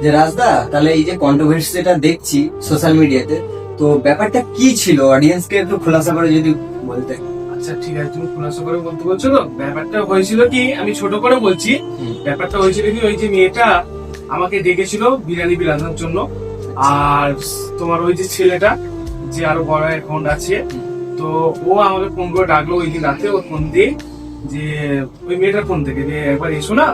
যে রাজদা, তাহলে এই যে কন্ট্রোভার্সিটা দেখছি সোশ্যাল মিডিয়াতে, তো ব্যাপারটা কি ছিল অডিয়েন্সকে একটু খোলাসা করে যদি বলতে। আচ্ছা ঠিক আছে, তুমি খোলাসা করে বলতে বলছো তো। ব্যাপারটা হয়েছিল কি, আমি ছোট করে বলছি। ব্যাপারটা হয়েছিল কি, ওই যে মেয়েটা আমাকে ডেকেছিল বিরিয়ানি বিলানোর জন্য, আর তোমার ওই যে ছেলেটা যে আরো বড় অ্যাকাউন্ট আছে, তো ও আমাকে ফোন করে ডাকলো ওই দিন রাতে, ও ফোন দিয়ে যে ওই মেয়েটার ফোন থেকে যে একবার এসো না,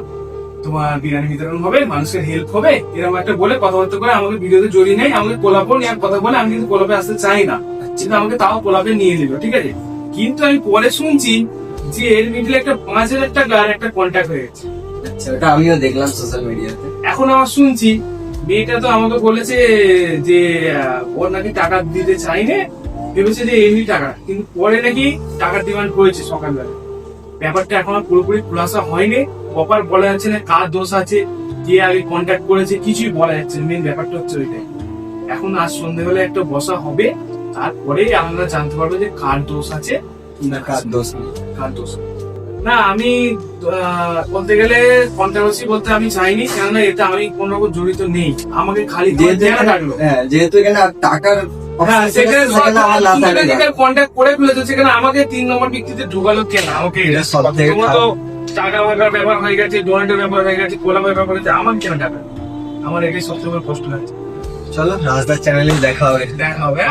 তোমার বিরিয়ানি বিতরণ হবে, মানুষের হেল্প হবে, এরকম একটা বলে কথাবার্তা করে আমাকে ভিডিওতে জড়িয়ে নেয়, আমাকে কোলাপও নেওয়ার কথা বলে। আমি কিন্তু কোলাপে আসতে চাই না, কিন্তু আমাকে তাও কোলাপে নিয়ে নিল, ঠিক আছে। কিন্তু আমি পরে শুনছি যে এর মিডিলে একটা 5,000 টাকার একটা কন্ট্যাক্ট হয়ে গেছে। আচ্ছা, ওটা আমিও দেখলাম সোশ্যাল মিডিয়াতে। এখন আমার শুনছি মেয়েটা তো আমাকে বলেছে যে ওর নাকি টাকা দিতে চাইনে, ভেবেছে যে এমনি টাকা, কিন্তু পরে নাকি টাকার ডিমান্ড করেছে সকালবেলা। ব্যাপারটা এখন আর পুরোপুরি খুলাসা হয়নি, প্রপার বলা যাচ্ছে না কার দোষ আছে, কে আগে কন্ট্যাক্ট করেছে, কিছুই বলা যাচ্ছে না। মেন ব্যাপারটা হচ্ছে ওইটাই। এখন আজ সন্ধ্যেবেলা একটা বসা হবে, তারপরে আমরা জানতে পারবো যে কার দোষ আছে না কার দোষ নেই। কার দোষ নেই। না আমি বলতে গেলে কন্ট্রোভার্সি বলতে আমি চাইনি, কেননা এটা আমি কোনো রকম জড়িত নেই। আমাকে খালি ডাকলো, যেহেতু এখানে টাকার হ্যাঁ সেখানে আমার না থাকলে কন্ট্যাক্ট করে ফেলেছে, সেখানে আমাকে 3 নম্বর ব্যক্তিতে ঢুকালো কেন? আমাকে এটা সব থেকে তোমার তো টাকা ফাকার ব্যাপার হয়ে গেছে, ডোনেটের ব্যাপার হয়ে গেছে, কোলাপের ব্যাপার হয়েছে, আমার কেন টাকা? আমার এটাই সবচেয়ে বড় কষ্ট লাগছে। চলো রাজদার চ্যানেলে দেখা হবে। দেখা হবে।